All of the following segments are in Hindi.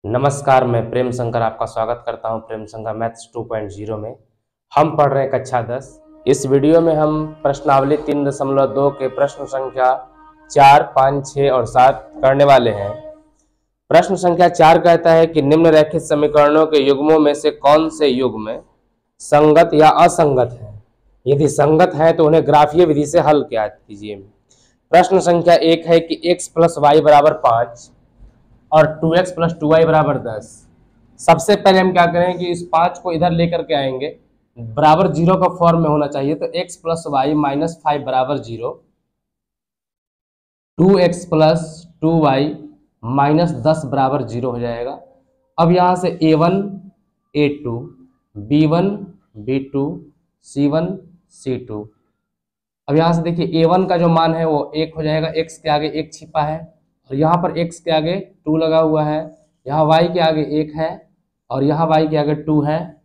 नमस्कार, मैं प्रेम शंकर आपका स्वागत करता हूं प्रेम शंकर मैथ्स 2.0 में। हम पढ़ रहे हैं कक्षा 10। इस वीडियो में हम प्रश्नावली 3.2 के प्रश्न संख्या 4, 5, 6 और 7 करने वाले हैं। प्रश्न संख्या 4 कहता है कि निम्नलिखित समीकरणों के युग्मों में से कौन से युग्म संगत या असंगत है। यदि संगत है तो उन्हें ग्राफीय विधि से हल किया कीजिए। प्रश्न संख्या 1 है कि x + y = 5 और 2x + 2y = 10। सबसे पहले हम क्या करें कि इस 5 को इधर लेकर के आएंगे, बराबर 0 का फॉर्म में होना चाहिए। तो x + y - 5 = 0, 2x + 2y - 10 = 0 हो जाएगा। अब यहाँ से a1 a2 b1 b2 c1 c2। अब यहाँ से देखिए a1 का जो मान है वो 1 हो जाएगा, x के आगे 1 छिपा है और यहाँ पर x के आगे 2 लगा हुआ है, यहाँ y के आगे 1 है और यहाँ y के आगे 2 है।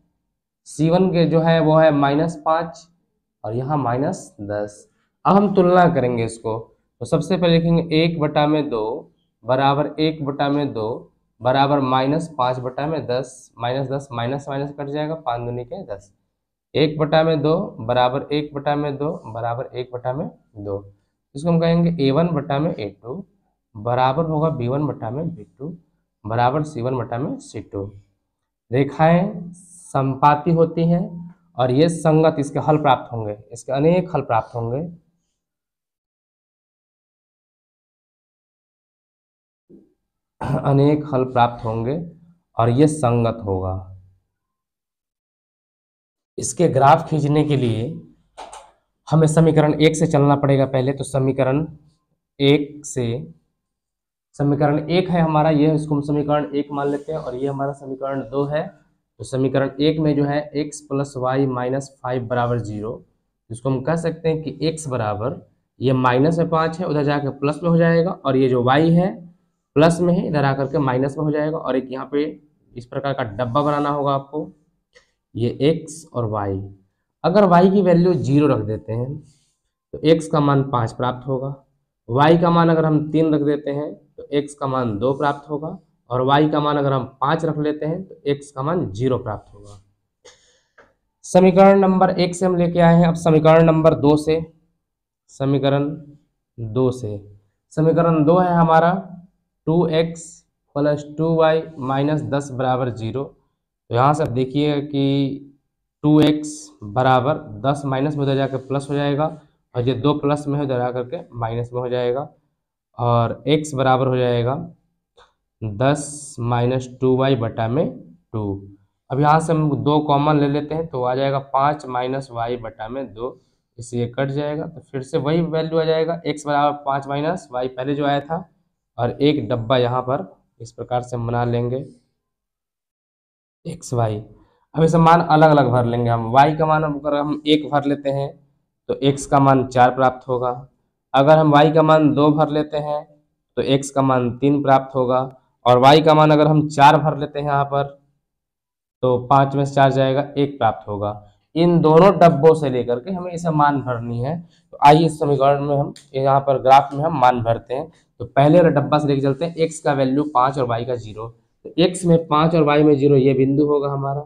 c1 के जो है वो है -5 और यहाँ -10। अब हम तुलना करेंगे इसको, तो सबसे पहले लिखेंगे 1/2 बराबर 1/2 बराबर -5/10, -10 माइनस माइनस कट जाएगा, 5 दूनी के 10। 1/2 बराबर 1/2 बराबर 1/2। इसको हम कहेंगे a1/a2 बराबर होगा b1/b2 बराबर c1/c2। रेखाएं समपाती होती हैं और ये संगत, इसके हल प्राप्त होंगे, इसके अनेक हल प्राप्त होंगे। अनेक हल प्राप्त होंगे और ये संगत होगा। इसके ग्राफ खींचने के लिए हमें समीकरण 1 से चलना पड़ेगा पहले। तो समीकरण 1 है हमारा, ये इसको हम समीकरण 1 मान लेते हैं और ये हमारा समीकरण 2 है। तो समीकरण 1 में जो है x + y - 5 = 0, जिसको हम कह सकते हैं कि x बराबर, ये -5 है, उधर जाकर प्लस में हो जाएगा, और ये जो y है प्लस में है, इधर आकर के माइनस में हो जाएगा। और एक यहाँ पे इस प्रकार का डब्बा बनाना होगा आपको, ये x और y। अगर y की वैल्यू 0 रख देते हैं तो x का मान 5 प्राप्त होगा, y का मान अगर हम 3 रख देते हैं तो x का मान 2 प्राप्त होगा, और y का मान अगर हम 5 रख लेते हैं तो x का मान 0 प्राप्त होगा। समीकरण नंबर 1 से हम लेके आए हैं। अब समीकरण नंबर 2 से, समीकरण 2 है हमारा 2x + 2y - 10 = 0। तो यहाँ से अब देखिए कि 2x बराबर 10 माइनस में उधर जाकर प्लस हो जाएगा, और ये 2 प्लस में है, उधर आकर के माइनस में हो जाएगा, और x बराबर हो जाएगा 10 - 2y/2। अब यहाँ से हम 2 कॉमन ले लेते हैं तो आ जाएगा 5 - y/2, इससे ये कट जाएगा। तो फिर से वही वैल्यू आ जाएगा, x बराबर 5 - y पहले जो आया था, और एक डब्बा यहाँ पर इस प्रकार से हम बना लेंगे x y। अब इसे मान अलग अलग भर लेंगे हम। y का मान अगर हम 1 भर लेते हैं तो x का मान 4 प्राप्त होगा। अगर हम y का मान 2 भर लेते हैं तो x का मान 3 प्राप्त होगा, और y का मान अगर हम 4 भर लेते हैं यहाँ पर तो 5 में से 4 जाएगा, 1 प्राप्त होगा। इन दोनों डब्बों से लेकर के हमें इसे मान भरनी है। तो आइए इस समीकरण में हम यहाँ पर ग्राफ में हम मान भरते हैं। तो पहले वाले डब्बा से लेके चलते हैं, x का वैल्यू 5 और y का 0। तो x में 5 और y में 0, ये बिंदु होगा हमारा।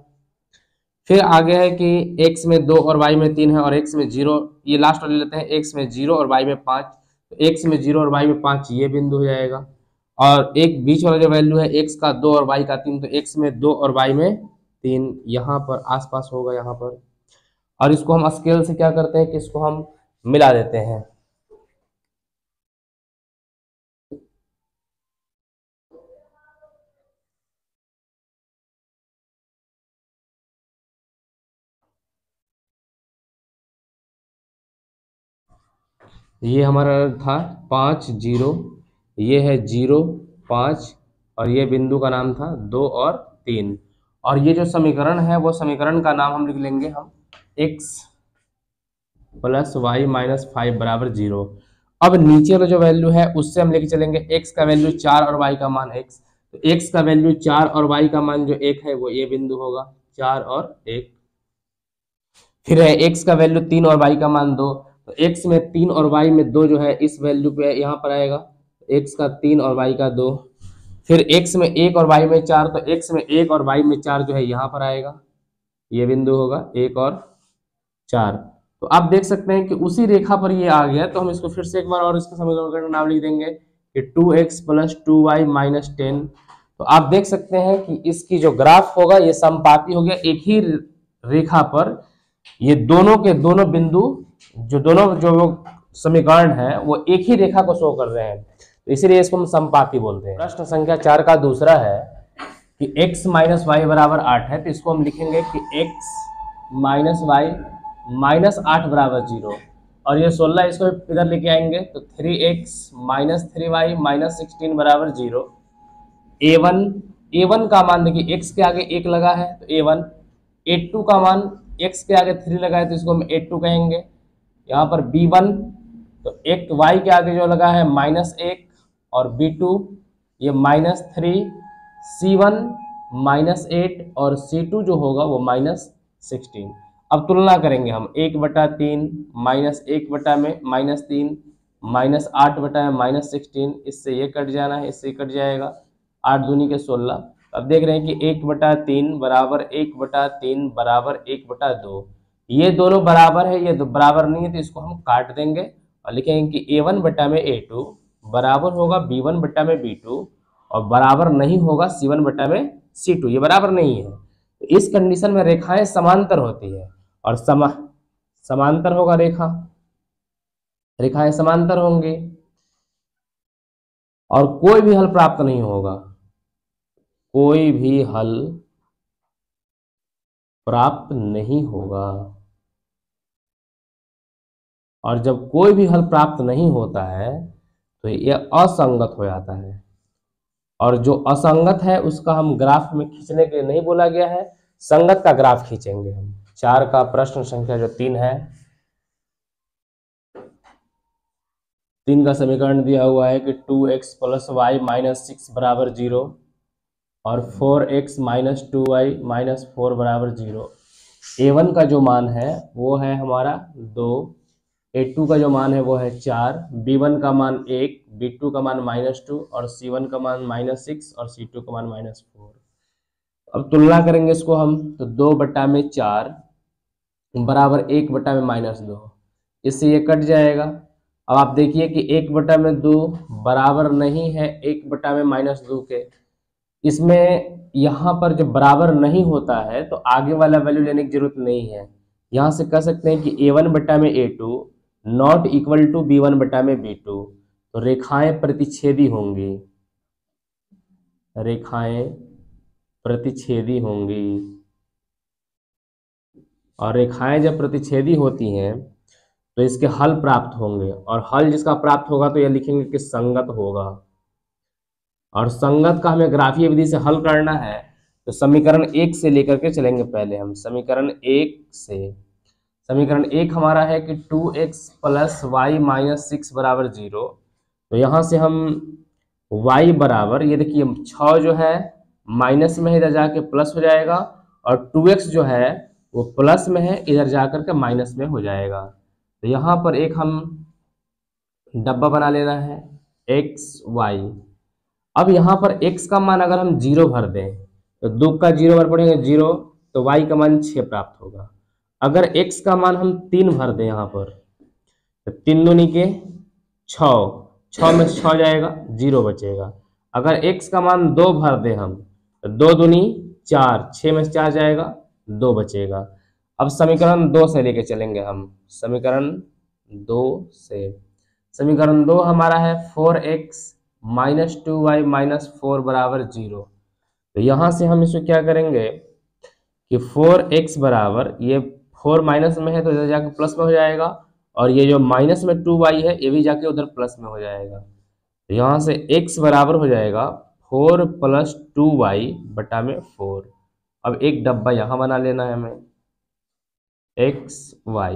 फिर आगे है कि x में 2 और y में 3 है, और x में 0, ये लास्ट वाले लेते हैं, x में 0 और y में 5। तो x में 0 और y में 5, ये बिंदु हो जाएगा। और एक बीच वाला जो वैल्यू है x का 2 और y का 3, तो x में 2 और y में 3 यहाँ पर आसपास होगा, यहाँ पर। और इसको हम स्केल से क्या करते हैं कि इसको हम मिला देते हैं। ये हमारा था 5 0, ये है 0 5, और ये बिंदु का नाम था 2 और 3। और ये जो समीकरण है वो समीकरण का नाम हम लिख लेंगे हम x + y - 5 = 0। अब नीचे वाला जो वैल्यू है उससे हम लेके चलेंगे x का वैल्यू 4 और y का मान x। तो x का वैल्यू 4 और y का मान जो 1 है वो ये बिंदु होगा, 4 और 1। फिर है x का वैल्यू 3 और y का मान 2। तो x में 3 और y में 2 जो है इस वैल्यू पे यहाँ पर आएगा, x का 3 और y का 2। फिर x में 1 और y में 4, तो x में 1 और y में 4 जो है यहाँ पर आएगा, ये बिंदु होगा 1 और 4। तो आप देख सकते हैं कि उसी रेखा पर ये आ गया। तो हम इसको फिर से एक बार और इसका समीकरण का नाम लिख देंगे कि 2x + 2y - 10। तो आप देख सकते हैं कि इसकी जो ग्राफ होगा ये समपाती हो गया, एक ही रेखा पर ये दोनों के दोनों बिंदु जो समीकरण है वो एक ही रेखा को शो कर रहे हैं, तो इसीलिए इसको हम समपाती बोलते हैं। प्रश्न संख्या 4 का दूसरा है कि x - y = 8 है, तो इसको हम लिखेंगे कि x - y - 8 = 0, और ये 16 इसको इधर लेके आएंगे तो 3x - 3y - 16 = 0। a1 का मान देखिए x के आगे 1 लगा है तो a1, a2 का मान x के आगे 3 लगा है तो इसको हम a2 कहेंगे। यहाँ पर b1 तो एक y के आगे जो लगा है -1 और b2 ये -3, c1 -8 और c2 जो होगा वो -16। अब तुलना करेंगे हम 1/3 -1 में -3 -8 में -16, इससे ये कट जाना है, इससे कट जाएगा, 8 दूनी के 16। अब देख रहे हैं कि 1/3 बराबर 1/3 बराबर 1/2, ये दोनों बराबर है, ये बराबर नहीं है तो इसको हम काट देंगे और लिखेंगे कि a1/a2 बराबर होगा b1/b2 और बराबर नहीं होगा c1/c2, ये बराबर नहीं है। तो इस कंडीशन में रेखाएं समांतर होती है और समांतर होगा रेखाएं समांतर होंगे और कोई भी हल प्राप्त नहीं होगा, कोई भी हल प्राप्त नहीं होगा। और जब कोई भी हल प्राप्त नहीं होता है तो यह असंगत हो जाता है, और जो असंगत है उसका हम ग्राफ में खींचने के लिए नहीं बोला गया है, संगत का ग्राफ खींचेंगे हम। 4 का प्रश्न संख्या जो 3 है, 3 का समीकरण दिया हुआ है कि 2x + y - 6 = 0 और 4x - 2y - 4 = 0। a1 का जो मान है वो है हमारा 2, a2 का जो मान है वो है 4, b1 का मान 1, b2 का मान -2 और c1 का मान -6 और c2 का मान -4। अब तुलना करेंगे इसको हम तो 2/4 बराबर 1/2, इससे ये कट जाएगा। अब आप देखिए कि 1/2 बराबर नहीं है 1/2 के, इसमें यहाँ पर जब बराबर नहीं होता है तो आगे वाला वैल्यू लेने की जरूरत नहीं है। यहाँ से कह सकते हैं कि a1/a2 not equal to b1/b2, तो रेखाएं प्रतिच्छेदी होंगी, रेखाएं प्रतिच्छेदी होंगी, और रेखाएं जब प्रतिच्छेदी होती हैं तो इसके हल प्राप्त होंगे, और हल जिसका प्राप्त होगा तो यह लिखेंगे कि संगत होगा। और संगत का हमें ग्राफीय विधि से हल करना है तो समीकरण 1 से लेकर के चलेंगे। पहले हम समीकरण 1 से, समीकरण 1 हमारा है कि 2x + y - 6 = 0। तो यहाँ से हम y बराबर, ये देखिए 6 जो है माइनस में है, इधर जाके प्लस हो जाएगा, और 2x जो है वो प्लस में है, इधर जाकर के माइनस में हो जाएगा। तो यहाँ पर एक हम डब्बा बना लेना है x y। अब यहाँ पर x का मान अगर हम 0 भर दें तो 2 का 0 भर पड़ेंगे 0, तो y का मान 6 प्राप्त होगा। अगर x का मान हम 3 भर दें यहाँ पर तो 3 दूनी के 6, 6 में 6 जाएगा 0 बचेगा। अगर x का मान 2 भर दें हम तो 2 दूनी 4, 6 में 4 जाएगा 2 बचेगा। अब समीकरण 2 से लेके चलेंगे हम, समीकरण 2 से, समीकरण 2 हमारा है 4x - 2y - 4 = 0। तो यहाँ से हम इसको क्या करेंगे कि 4x बराबर, ये 4 माइनस में है तो इधर जाके प्लस में हो जाएगा, और ये जो माइनस में 2y है ये भी जाके उधर प्लस में हो जाएगा। तो यहाँ से x बराबर हो जाएगा 4 + 2y/4। अब एक डब्बा यहाँ बना लेना है हमें x y।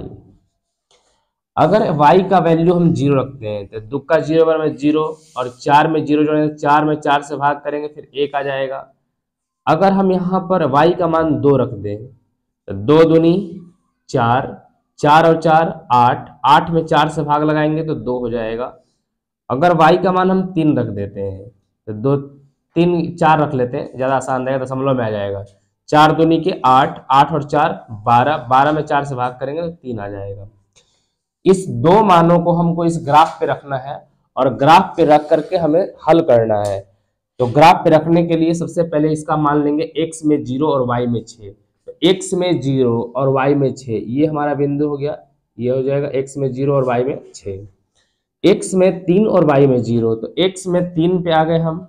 अगर y का वैल्यू हम 0 रखते हैं तो 2 का 0 बराबर 0, और 4 में 0 जोड़ेंगे, 4 में 4 से भाग करेंगे फिर 1 आ जाएगा। अगर हम यहाँ पर y का मान 2 रख दें तो 2 दूनी 4, 4 और 4 8, 8 में 4 से भाग लगाएंगे तो 2 हो जाएगा। अगर y का मान हम 3 रख देते हैं तो 2 3 4 रख लेते हैं, ज्यादा आसान रहेगा, दशमलव में आ जाएगा। 4 दूनी के 8, 8 और 4 12, 12 में 4 से भाग करेंगे तो 3 आ जाएगा। इस दो मानों को हमको इस ग्राफ पे रखना है और ग्राफ पे रख करके हमें हल करना है। तो ग्राफ पे रखने के लिए सबसे पहले इसका मान लेंगे x में 0 और y में 6। तो x में 0 और y में 6 ये हमारा बिंदु हो गया, ये हो जाएगा x में 0 और y में 6। x में 3 और y में 0, तो x में 3 पे आ गए हम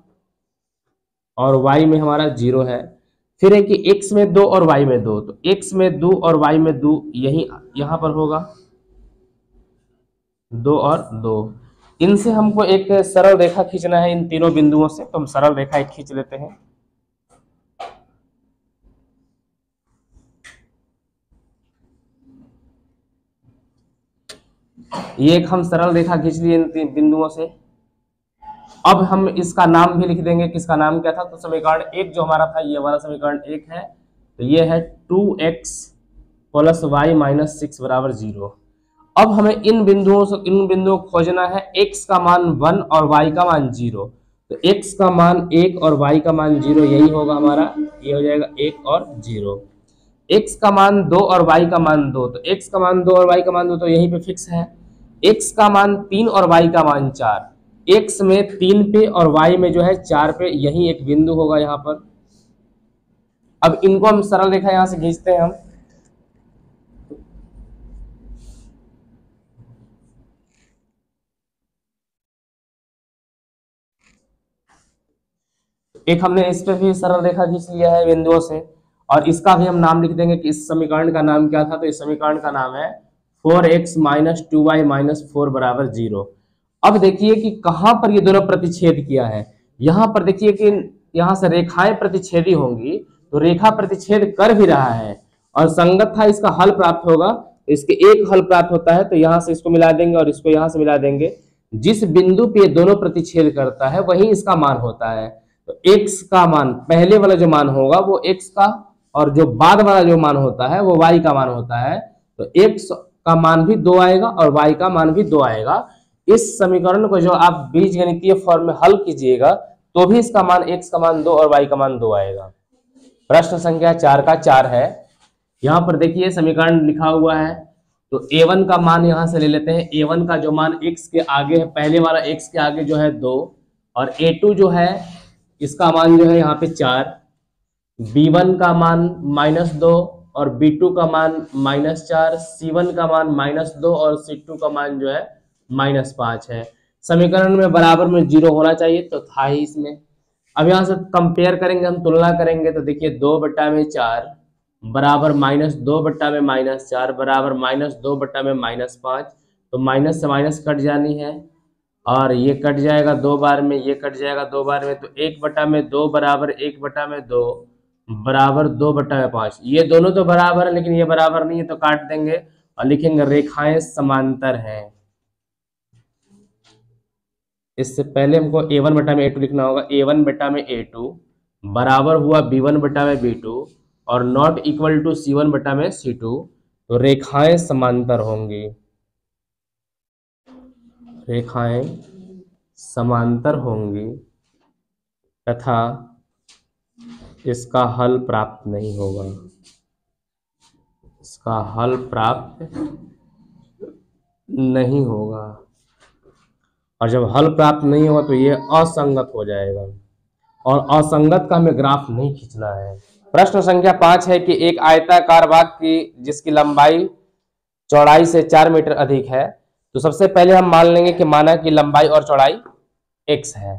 और y में हमारा 0 है। फिर है कि x में 2 और y में 2, तो x में 2 और y में 2 यही यहां पर होगा 2 और 2। इनसे हमको एक सरल रेखा खींचना है इन तीनों बिंदुओं से, तो हम सरल रेखा एक खींच लेते हैं। ये एक हम सरल रेखा खींच लिए इन तीन बिंदुओं से। अब हम इसका नाम भी लिख देंगे, किसका नाम क्या था, तो समीकरण 1 जो हमारा था ये वाला समीकरण 1 है, तो ये है 2x प्लस y माइनस 6 बराबर 0। अब हमें इन बिंदुओं को खोजना है, x का मान 1 और y का मान 0। तो x का मान 1 और y का मान 0 यही होगा हमारा, ये हो जाएगा 1 और 0। x का मान 2 और y का मान 2, तो x का मान 2 और y का मान 2 तो यहीं पे फिक्स है। x का मान 3 और y का मान 4, x में 3 पे और y में जो है 4 पे, यही एक बिंदु होगा यहाँ पर। अब इनको हम सरल रेखा यहां से खींचते हैं हम। एक हमने इस पे भी सरल रेखा खींच लिया है बिंदुओं से, और इसका भी हम नाम लिख देंगे कि इस समीकरण का नाम क्या था, तो इस समीकरण का नाम है 4x माइनस 2y माइनस 4 बराबर 0। अब देखिए कि कहां पर ये दोनों प्रतिच्छेद किया है। यहां पर देखिए कि यहां से रेखाएं प्रतिच्छेदी होंगी, तो रेखा प्रतिच्छेद कर भी रहा है और संगत था इसका हल प्राप्त होगा, तो इसके एक हल प्राप्त होता है, तो यहां से इसको मिला देंगे और इसको यहां से मिला देंगे। जिस बिंदु पे दोनों प्रतिच्छेद करता है वही इसका मान होता है। तो x का मान पहले वाला जो मान होगा वो x का, और जो बाद वाला जो मान होता है वो y का मान होता है। तो x का मान भी 2 आएगा और y का मान भी 2 आएगा। इस समीकरण को जो आप बीजगणितीय फॉर्म में हल कीजिएगा तो भी इसका मान x का मान 2 और y का मान 2 आएगा। प्रश्न संख्या 4 का 4 है। यहाँ पर देखिए समीकरण लिखा हुआ है, तो a1 का मान यहां से ले लेते हैं। a1 का जो मान x के आगे है, पहले वाला x के आगे जो है 2, और a2 जो है इसका मान जो है यहाँ पे 4, b1 का मान -2 और b2 का मान -4, c1 का मान -2 और c2 का मान जो है -5 है। समीकरण में बराबर में 0 होना चाहिए, तो था ही इसमें। अब यहाँ से कंपेयर करेंगे, हम तुलना करेंगे, तो देखिए 2/4 बराबर -2/-4 बराबर -2/-5, तो माइनस से माइनस कट जानी है और ये कट जाएगा 2 बार में, ये कट जाएगा 2 बार में, तो 1/2 बराबर 1/2 बराबर 2/5। ये दोनों तो बराबर है लेकिन ये बराबर नहीं है, तो काट देंगे और लिखेंगे रेखाएं समांतर हैं। इससे पहले हमको a1/a2 लिखना होगा। a1/a2 बराबर हुआ b1/b2 और नॉट इक्वल टू c1/c2, तो रेखाएं समांतर होंगी, रेखाएं समांतर होंगी तथा इसका हल प्राप्त नहीं होगा, इसका हल प्राप्त नहीं होगा। और जब हल प्राप्त नहीं होगा तो ये असंगत हो जाएगा, और असंगत का हमें ग्राफ नहीं खींचना है। प्रश्न संख्या 5 है कि एक आयताकार भाग की जिसकी लंबाई चौड़ाई से 4 मीटर अधिक है, तो सबसे पहले हम मान लेंगे कि माना की लंबाई और चौड़ाई x है,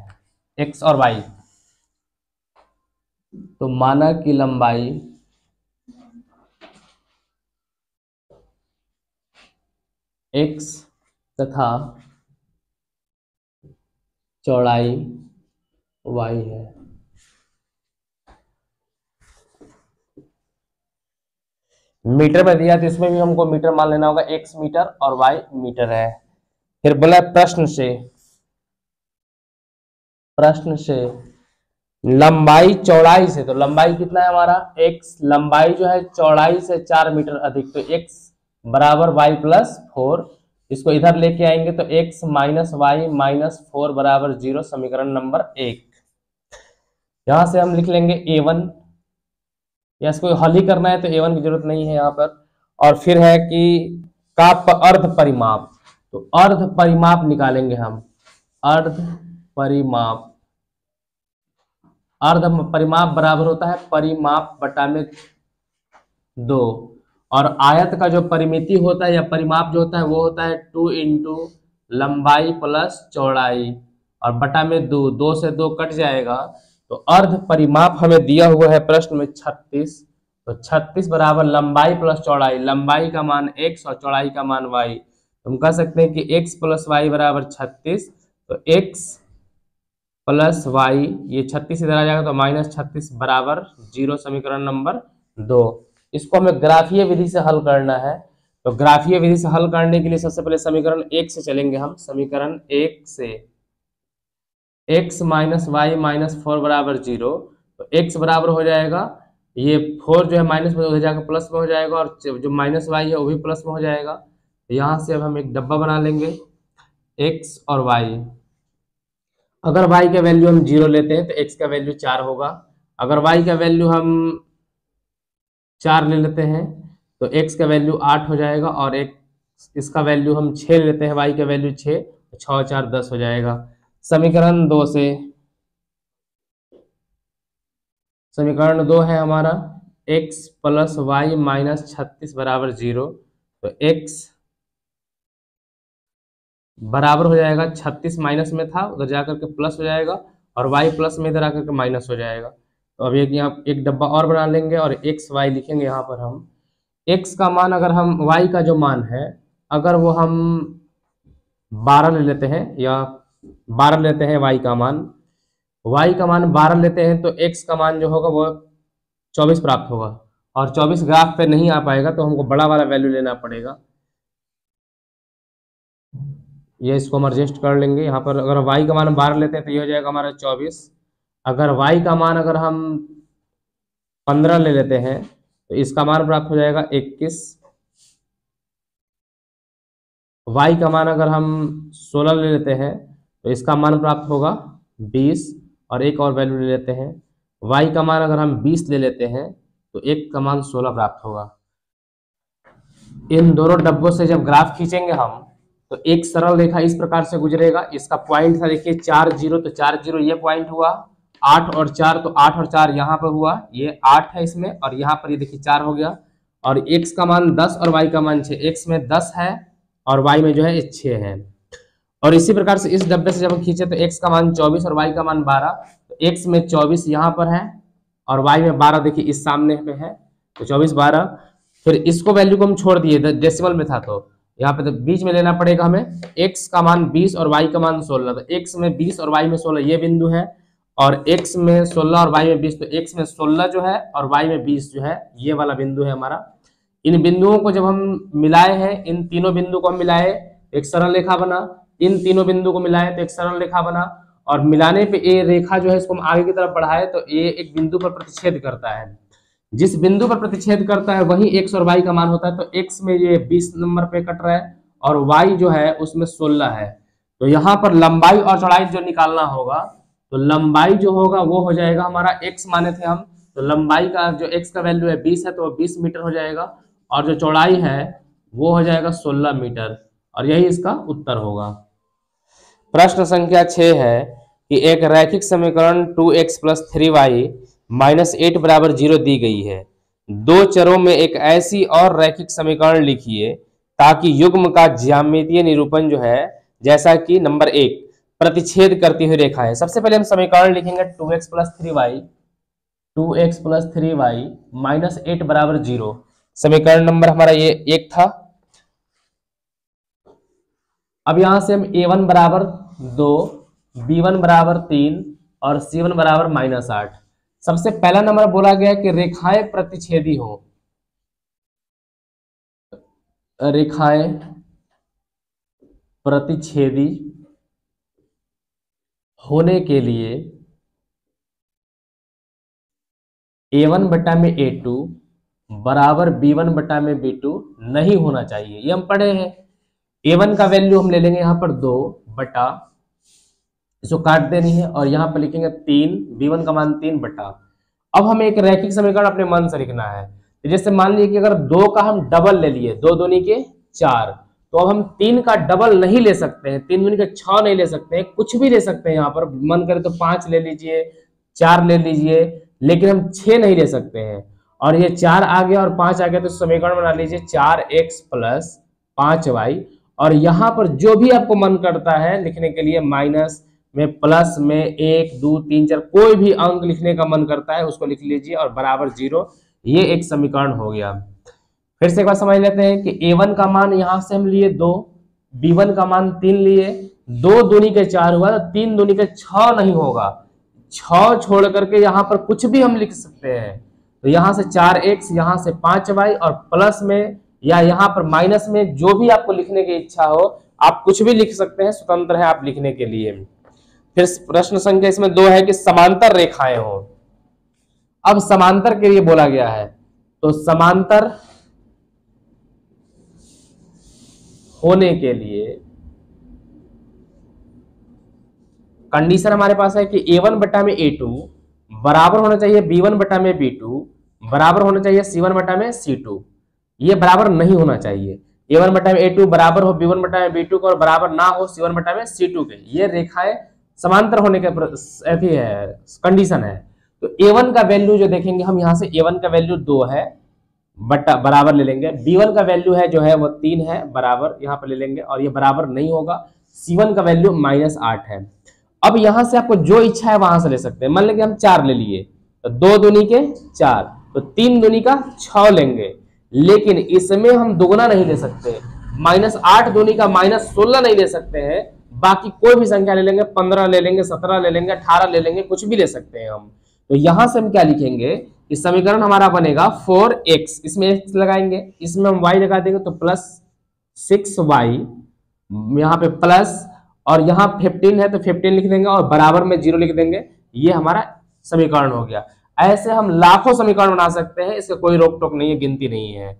x और y। तो माना की लंबाई x तथा चौड़ाई y है। मीटर में दिया तो इसमें भी हमको मीटर मान लेना होगा, x मीटर और y मीटर है। फिर बोला प्रश्न से लंबाई चौड़ाई से, तो लंबाई कितना है हमारा x, लंबाई जो है चौड़ाई से 4 मीटर अधिक, तो x बराबर y प्लस 4। इसको इधर लेके आएंगे तो x माइनस y माइनस 4 बराबर 0, समीकरण नंबर 1। यहाँ से हम लिख लेंगे A1, या इसको हल ही करना है तो A1 की जरूरत नहीं है यहाँ पर। और फिर है कि का अर्ध परिमाप, तो अर्ध परिमाप निकालेंगे हम। अर्ध परिमाप, अर्ध परिमाप बराबर होता है परिमाप बटा में 2, और आयत का जो परिमिति होता है या परिमाप जो होता है वो होता है 2 इंटू लंबाई प्लस चौड़ाई, और बटा में 2, 2 से 2 कट जाएगा। तो अर्ध परिमाप हमें दिया हुआ है प्रश्न में 36, तो 36 बराबर लंबाई प्लस चौड़ाई, लंबाई का मान x और चौड़ाई का मान y। हम कह सकते हैं कि x प्लस वाई बराबर 36, तो x प्लस वाई, ये 36 इधर आ जाएगा तो -36 बराबर 0, समीकरण नंबर 2। इसको हमें ग्राफीय विधि से हल करना है। तो ग्राफीय विधि से हल करने के लिए सबसे पहले समीकरण 1 से चलेंगे हम। समीकरण 1 से x माइनस वाई माइनस 4 बराबर 0, तो x बराबर हो जाएगा, ये 4 जो है माइनस में हो जाएगा प्लस में हो जाएगा, और जो माइनस वाई है वो भी प्लस में हो जाएगा। तो यहाँ से अब हम एक डब्बा बना लेंगे x और y। अगर y का वैल्यू हम 0 लेते हैं तो x का वैल्यू 4 होगा। अगर y का वैल्यू हम 4 ले लेते हैं तो x का वैल्यू 8 हो जाएगा, और एक इसका वैल्यू हम 6 लेते हैं, y का वैल्यू 6, 6 4 10 हो जाएगा। समीकरण 2 से, समीकरण 2 है हमारा x प्लस वाई माइनस 36 बराबर 0, तो x बराबर हो जाएगा 36 माइनस में था उधर जाकर के प्लस हो जाएगा, और y प्लस में इधर आकर के माइनस हो जाएगा। तो अब एक यहाँ एक डब्बा और बना लेंगे और x y लिखेंगे यहाँ पर हम। x का मान अगर हम y का जो मान है अगर वो हम 12 ले लेते हैं, या 12 लेते हैं y का मान, 12 लेते हैं तो x का मान जो होगा वो 24 प्राप्त होगा, और 24 ग्राफ पे नहीं आ पाएगा तो हमको बड़ा वाला वैल्यू लेना पड़ेगा। ये इसको हम एडजस्ट कर लेंगे यहाँ पर। अगर y का मान 12 लेते हैं तो ये हो जाएगा हमारा 24। अगर y का मान अगर हम 15 ले लेते हैं तो इसका मान प्राप्त हो जाएगा 21। y का मान अगर हम 16 ले लेते हैं तो इसका मान प्राप्त होगा 20, और एक और वैल्यू ले लेते हैं। y का मान अगर हम 20 ले लेते हैं तो एक का मान 16 प्राप्त होगा। इन दोनों डब्बों से जब ग्राफ खींचेंगे हम तो एक सरल रेखा इस प्रकार से गुजरेगा। इसका पॉइंट था देखिए 4 0, तो 4 0 ये पॉइंट हुआ, 8 और 4, तो 8 और 4 यहाँ पर हुआ, ये 8 है इसमें, और यहाँ पर ये देखिए 4 हो गया, और x का मान 10 और y का मान 6, x में 10 है और y में जो है 6 है। और इसी प्रकार से इस डब्बे से जब हम खींचे तो x का मान 24 और y का मान 12, तो x में 24 यहाँ पर है और y में 12 देखिए इस सामने में है, तो 24 12। फिर इसको वैल्यू को हम छोड़ दिए, डेसिमल में था तो यहाँ पे तो बीच में लेना पड़ेगा हमें। x का मान 20 और y का मान 16, तो x में 20 और y में 16 ये बिंदु है, और x में 16 और y में 20, तो x में 16 जो है और y में 20 जो है ये वाला बिंदु है हमारा। इन बिंदुओं को जब हम मिलाए हैं, इन तीनों बिंदु को हम मिलाए एक सरल रेखा बना, इन तीनों बिंदु को मिलाए तो एक सरल रेखा बना, और मिलाने पे ये रेखा जो है इसको हम आगे की तरफ बढ़ाए तो ये एक बिंदु पर प्रतिच्छेद करता है। जिस बिंदु पर प्रतिच्छेद करता है वही x और y का मान होता है, तो x में ये 20 नंबर पे कट रहा है और y जो है उसमें 16 है। तो यहाँ पर लंबाई और चौड़ाई जो निकालना होगा, तो लंबाई जो होगा वो हो जाएगा हमारा x माने थे हम, तो लंबाई का जो x का वैल्यू है 20 है तो 20 मीटर हो जाएगा, और जो चौड़ाई है वो हो जाएगा 16 मीटर, और यही इसका उत्तर होगा। प्रश्न संख्या 6 है कि एक रैखिक समीकरण 2x प्लस 3y माइनस 8 बराबर 0 दी गई है। दो चरों में एक ऐसी और रैखिक समीकरण लिखिए ताकि युग्म का ज्यामितीय निरूपण जो है, जैसा कि नंबर 1 प्रतिच्छेद करती हुई रेखा है। सबसे पहले हम समीकरण लिखेंगे 2x प्लस 3y माइनस 8 बराबर 0। समीकरण नंबर हमारा ये 1 था। अब यहां से हम a1 बराबर 2, b1 बराबर 3 और c1 बराबर -8। सबसे पहला नंबर बोला गया कि रेखाएं प्रतिच्छेदी हो, रेखाएं प्रतिच्छेदी होने के लिए a1 बटा में a2 बराबर b1 बटा में b2 नहीं होना चाहिए। ये हम पढ़े हैं। a1 का वैल्यू हम ले लेंगे यहाँ पर 2 बटा इसको काट देनी है और यहाँ पर लिखेंगे 3, b1 का मान 3 बटा। अब हमें एक रैखिक समीकरण अपने मन से लिखना है। तो जैसे मान लीजिए कि अगर 2 का हम डबल ले लिए, 2 दूनी के 4, तो अब हम 3 का डबल नहीं ले सकते हैं, 3 दूनी के 6 नहीं ले सकते हैं, कुछ भी ले सकते हैं। यहाँ पर मन करे तो 5 ले लीजिए, 4 ले लीजिए, लेकिन हम 6 नहीं ले सकते हैं। और ये 4 आ गया और 5 आ गया, तो समीकरण बना लीजिए 4x प्लस 5y। और यहाँ पर जो भी आपको मन करता है लिखने के लिए, माइनस में, प्लस में, 1 2 3 4 कोई भी अंक लिखने का मन करता है उसको लिख लीजिए और बराबर 0। ये एक समीकरण हो गया। फिर से एक बार समझ लेते हैं कि a1 का मान यहां से हम लिए 2, b1 का मान 3 लिए, 2 दूनी के 4 हुआ, तो 3 दूनी के 6 नहीं होगा, 6 छोड़ करके यहां पर कुछ भी हम लिख सकते हैं। तो यहां से 4x, यहां से 5y, और प्लस में या यहां पर माइनस में, जो भी आपको लिखने की इच्छा हो आप कुछ भी लिख सकते हैं, स्वतंत्र है आप लिखने के लिए। फिर प्रश्न संख्या इसमें 2 है कि समांतर रेखाएं हो। अब समांतर के लिए बोला गया है, तो समांतर होने के लिए कंडीशन हमारे पास है कि a1 बटा में a2 बराबर होना चाहिए b1 बटा में b2 बराबर होना चाहिए c1 बटा में c2। ये बराबर नहीं होना चाहिए, a1 बटा में a2 बराबर हो b1 बटा में b2 का और बराबर ना हो c1 बटा में c2 के। ये रेखाएं समांतर होने के ऐसी है, कंडीशन है। तो a1 का वैल्यू जो देखेंगे हम, यहाँ से a1 का वैल्यू 2 है, बटा बराबर ले लेंगे, b1 का वैल्यू है जो है वो 3 है, बराबर यहाँ पर ले लेंगे, और ये बराबर नहीं होगा, c1 का वैल्यू -8 है। अब यहां से आपको जो इच्छा है वहां से ले सकते हैं। मान लेंगे हम 4 ले लिए, तो 2 दूनी के 4, तो 3 दूनी का 6 लेंगे, लेकिन इसमें हम दुगना नहीं ले सकते, -8 दूनी का -16 नहीं ले सकते हैं। बाकी कोई भी संख्या ले लेंगे, 15 ले लेंगे, 17 ले लेंगे, 18 ले लेंगे, कुछ भी ले सकते हैं हम। तो यहां से हम क्या लिखेंगे, इस समीकरण हमारा बनेगा 4x, इसमें x लगाएंगे, इसमें हम y लगा देंगे, तो +6y, यहाँ पे प्लस, और यहाँ 15 है तो 15 लिख देंगे और बराबर में 0 लिख देंगे। ये हमारा समीकरण हो गया। ऐसे हम लाखों समीकरण बना सकते हैं, इसका कोई रोक टोक नहीं है, गिनती नहीं है।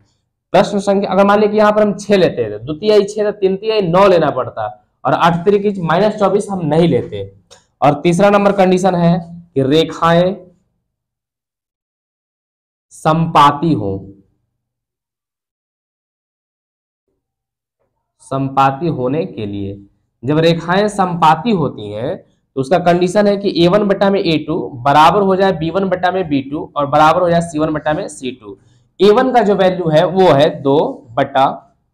प्रश्न संख्या, अगर मान लीजिए कि यहाँ पर हम 6 लेते हैं, द्वितीय 6 तो 3 9 लेना पड़ता, और 8 3 -24 हम नहीं लेते। और तीसरा नंबर कंडीशन है कि रेखाएं समपाती हो। समपाती होने के लिए, जब रेखाएं समपाती होती हैं तो उसका कंडीशन है कि a1 बटा में a2 बराबर हो जाए b1 बटा में b2 और बराबर हो जाए c1 बटा में c2। a1 का जो वैल्यू है वो है 2 बटा,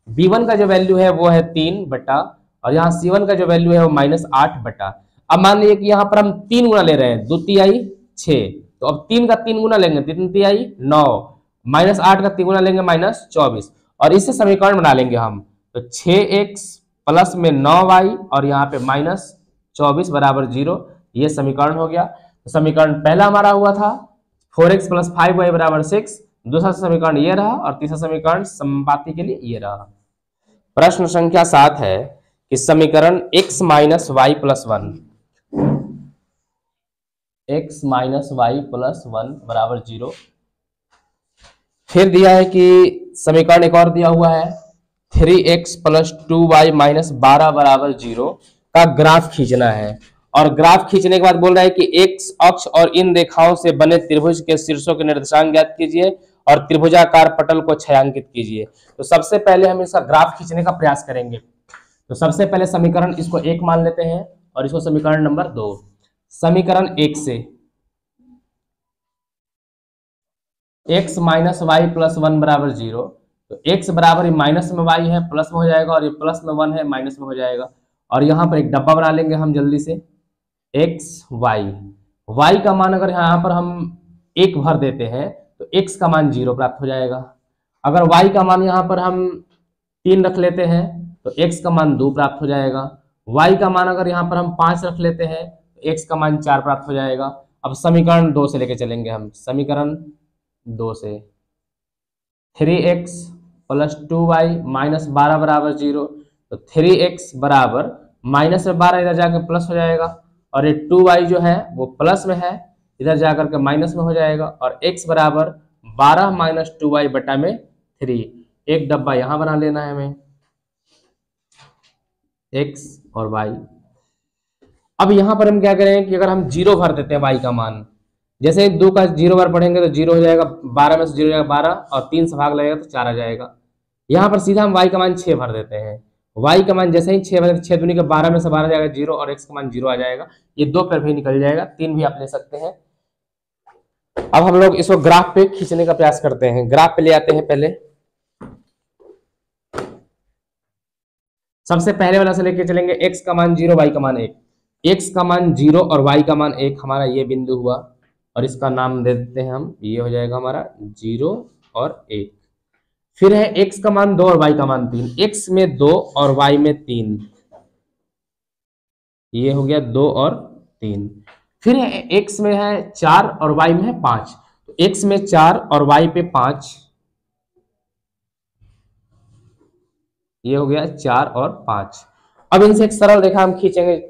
b1 का जो वैल्यू है वो है 3 बटा, और यहाँ c1 का जो वैल्यू है वो -8 बटा। अब मान लीजिए कि यहाँ पर हम 3 गुना ले रहे हैं, 2 तिहाई 6, तो अब 3 का 3 गुना लेंगे, 3 तिहाई 9, -8 का 3 गुना लेंगे -24, और इससे समीकरण बना लेंगे हम। तो 6x प्लस में 9y और यहाँ पे -24 बराबर 0, ये समीकरण हो गया। तो समीकरण पहला हमारा हुआ था 4x प्लस 5y बराबर 6, दूसरा समीकरण ये रहा, और तीसरा समीकरण समपाती के लिए ये रहा। प्रश्न संख्या 7 है कि समीकरण x minus y plus 1, x minus y plus 1 बराबर 0। फिर दिया है कि समीकरण एक और दिया हुआ है 3x प्लस 2y माइनस 12 बराबर 0 का ग्राफ खींचना है। और ग्राफ खींचने के बाद बोल रहा है कि x अक्ष और इन रेखाओं से बने त्रिभुज के शीर्षों के निर्देशांक ज्ञात कीजिए और त्रिभुजाकार पटल को छायांकित कीजिए। तो सबसे पहले हम इसका ग्राफ खींचने का प्रयास करेंगे। तो सबसे पहले समीकरण इसको 1 मान लेते हैं और इसको समीकरण नंबर 2। समीकरण 1 से x माइनस वाई प्लस 1 बराबर 0, तो x बराबर माइनस में y है, प्लस में हो जाएगा, और ये प्लस में 1 है, माइनस में हो जाएगा। और यहाँ पर एक डब्बा बना लेंगे हम जल्दी से, x y का मान अगर यहाँ पर हम 1 भर देते हैं तो x का मान 0 प्राप्त हो जाएगा। अगर y का मान यहाँ पर हम 3 रख लेते हैं तो x का मान 2 प्राप्त हो जाएगा। y का मान अगर यहाँ पर हम 5 रख लेते हैं तो x का मान 4 प्राप्त हो जाएगा। अब समीकरण 2 से लेके चलेंगे हम। समीकरण 2 से 3x प्लस 2y माइनस 12 बराबर 0, तो 3x बराबर माइनस में 12 इधर जाकर प्लस हो जाएगा, और ये 2y जो है वो प्लस में है, इधर जाकर के माइनस में हो जाएगा, और x बराबर 12 माइनस 2y बटा में 3। एक डब्बा यहां बना लेना है हमें, x और y। अब यहाँ पर हम क्या करेंगे कि अगर हम 0 भर देते हैं y का मान, जैसे 2 का 0 बार पढ़ेंगे तो 0 हो जाएगा, 12 में से 0 हो जाएगा 12 और 3 से भाग लगेगा तो 4 आ जाएगा। यहाँ पर सीधा हम y का मान 6 भर देते हैं। y का मान जैसे ही 6 भर, 6 दूनी के 12 में से 12 जाएगा 0 और x का मान 0 आ जाएगा। ये 2 पर भी निकल जाएगा, 3 भी आप ले सकते हैं। अब हम लोग इसको ग्राफ पे खींचने का प्रयास करते हैं। ग्राफ पे ले आते हैं। पहले सबसे पहले वाला से लेके चलेंगे, x का मान 0 y का मान 1। x का मान 0 और y का मान 1 हमारा ये बिंदु हुआ और इसका नाम दे देते हैं हम, ये हो जाएगा हमारा 0 और 1। फिर है x का मान 2 और y का मान 3। x में 2 और y में 3, ये हो गया 2 और 3। फिर है x में है 4 और y में है 5, तो x में 4 और y पे 5, ये हो गया 4 और 5। अब इनसे एक सरल रेखा हम खींचेंगे।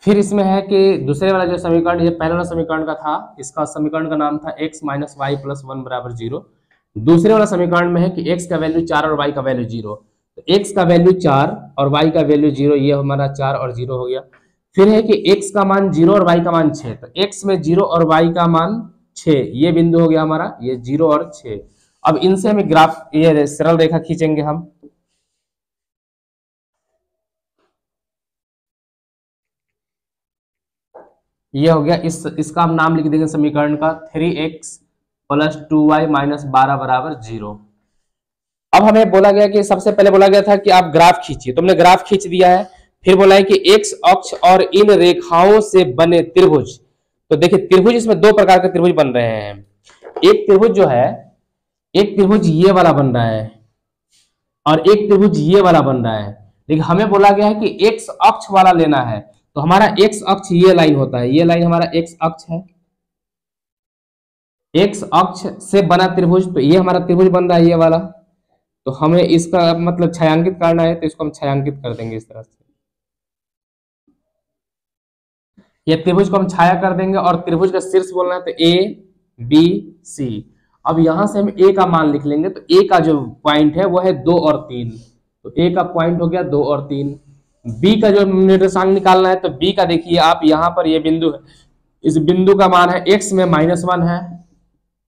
फिर इसमें है कि दूसरे वाला जो समीकरण, ये पहला वाला समीकरण का था, इसका समीकरण का नाम था x माइनस वाई प्लस 1 बराबर 0। दूसरे वाला समीकरण में है कि x का वैल्यू 4 और y का वैल्यू 0, तो x का वैल्यू 4 और y का वैल्यू 0, ये हमारा 4 और 0 हो गया। फिर है कि x का मान 0 और y का मान 6, तो x में 0 और y का मान 6, ये बिंदु हो गया हमारा, ये 0 और 6। अब इनसे हम ग्राफ, ये सरल रेखा खींचेंगे हम। ये हो गया, इसका हम नाम लिख देंगे समीकरण का 3x प्लस 2y माइनस 12 बराबर 0। अब हमें बोला गया कि सबसे पहले बोला गया था कि आप ग्राफ खींचिए, तुमने ग्राफ खींच दिया है। फिर बोला है कि x अक्ष और इन रेखाओं से बने त्रिभुज, तो देखिए त्रिभुज, इसमें 2 प्रकार के त्रिभुज बन रहे हैं। एक त्रिभुज जो है, एक त्रिभुज ये वाला बन रहा है और एक त्रिभुज ये वाला बन रहा है। लेकिन हमें बोला गया है कि x अक्ष वाला लेना है, तो हमारा x अक्ष ये लाइन होता है, ये लाइन हमारा x अक्ष है। x अक्ष से बना त्रिभुज, तो ये हमारा त्रिभुज बन रहा है ये वाला, तो हमें इसका मतलब छायांकित करना है, तो इसको हम छायांकित कर देंगे इस तरह से। ये त्रिभुज को हम छाया कर देंगे और त्रिभुज का शीर्ष बोलना है, तो A B C। अब यहां से हम A का मान लिख लेंगे, तो A का जो पॉइंट है वो है 2 और 3, तो A का पॉइंट हो गया 2 और 3। B का जो निर्देशांक निकालना है, तो B का देखिए आप, यहाँ पर ये बिंदु है, इस बिंदु का मान है x में -1 है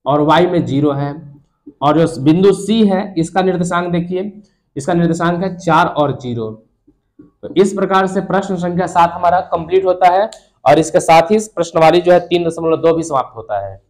और y में 0 है, और जो बिंदु C है इसका निर्देशांक देखिए, इसका निर्देशांक है 4 और 0। तो इस प्रकार से प्रश्न संख्या 7 हमारा कंप्लीट होता है और इसके साथ ही प्रश्नवारी जो है 3.2 भी समाप्त होता है।